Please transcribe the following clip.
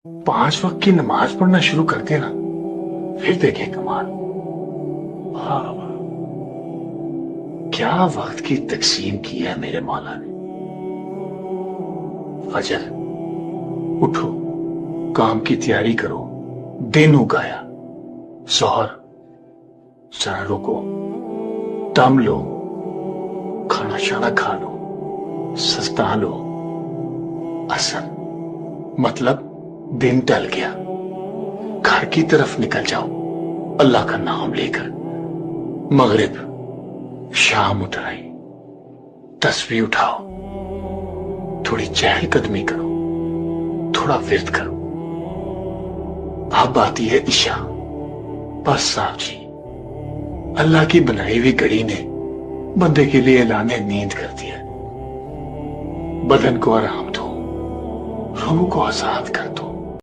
5 वक्त की नमाज पढ़ना शुरू कर देना, फिर देखें कमाल। वाह वाह, क्या वक्त की तकसीम की है मेरे मौला ने। फजर, उठो, काम की तैयारी करो, दिन उगाया। जोहर, जरा रुको, दम लो, खाना शाना खा लो, सस्ता लो। असर, मतलब दिन टल गया, घर की तरफ निकल जाओ अल्लाह का नाम लेकर। मगरिब, शाम उठ आई, तस्बीह उठाओ, थोड़ी चहलकदमी करो, थोड़ा विर्द करो। अब आती है इशा। बस साहब जी, अल्लाह की बनाई हुई घड़ी ने बंदे के लिए ऐलान नींद कर दिया। बदन को आराम दो, रूह को आजाद कर दो।